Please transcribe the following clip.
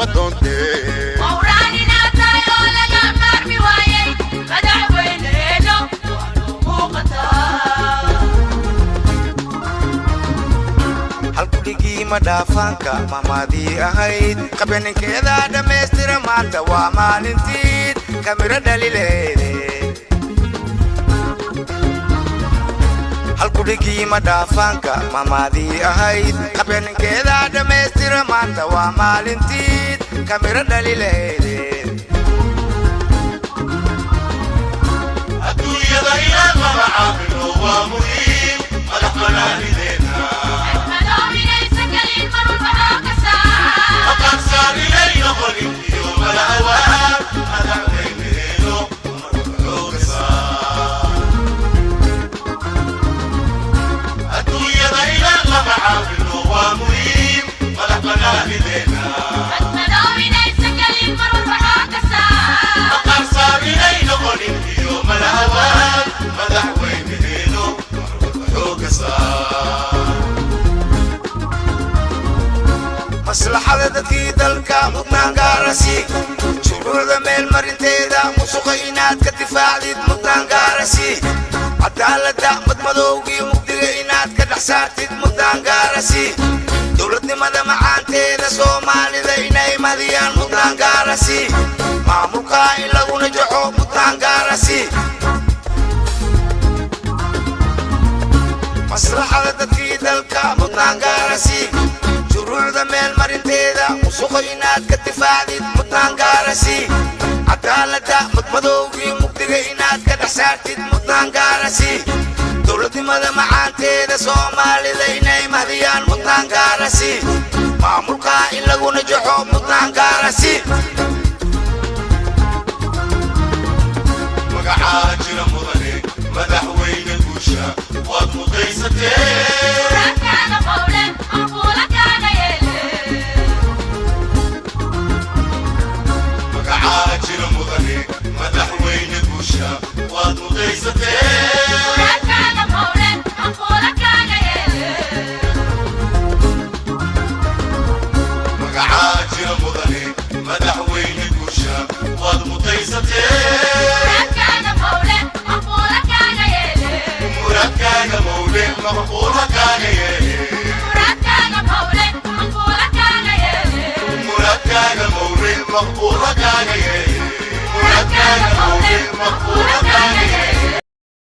ma doonte mawraanina tayo laga maarmi waayey madaxweyneeno waa loo muuqataa halkudhigii madhaafaanka mamadii ahayd qabaninkeeda dhammaystira maanta waa maalintiid kamiro dhalileede halkudhigii madhaafaanka mamadii ahayd qabaninkeeda dhammaystira maanta waa maalintiid kamiro dhalileede adduunyada inaan lama caabino waa muhiim madax banaanideena madoominaysa gelin marun waxaa ka saa aqaansaar inay noqonin iyo mala awaan madaxweyneeno marka xooga saar adduunyada inaan lama caabino waa muhiim madax banaanideena madoominaysa gelin marun waxaa ka saa aqaansaar inay noqonin iyo mala awaan madaxweyneeno marka xooga saar maslaxada dadkii dalka mudnaan gaarasi shuruucda meel marinteeda musuqa inaad ka difaacdid mudnaan gaarasi cadaaladda madmadowgii mugdiga inaad ka dhex saartid mudnaan gaarasi dowladnimada macaanteeda soomaalida inay madiyaan mudnaan gaarasi maamulka in lagu najaxo mudnaan gaarasi maslaxada dadkii dalka mudnaan gaarasi shuruucda meel marinteeda musuqa inaad ka difaacdid mudnaan gaarasi cadaaladda madmadowgii mugdiga inaad ka dhex saartid mudnaan gaarasi dowladnimada macaanteeda soomaalida inay mahdiyaan mudnaan gaarasi maamulka in lagu najaxo mudnaan gaarasi magacaa jira mudane madaxweyne guusha waad mutaysatee raadkaaga qowle anfuula kaaga yeele magacaa jira mudane madaxweyne guusha waad mutaysatee raadkaaga qowle anfuula kaaga yeele magacaa jira mudane madaxweyne guusha waad mutaysatee raadkaaga qowle anfuula kaaga yeele muradkaaga mawle maqbuula kaaga yeele raadkaaga qowle anfuula kaaga yeele muradkaaga mawle maqbuula kaaga yeele muradkaaga mawle maqbuula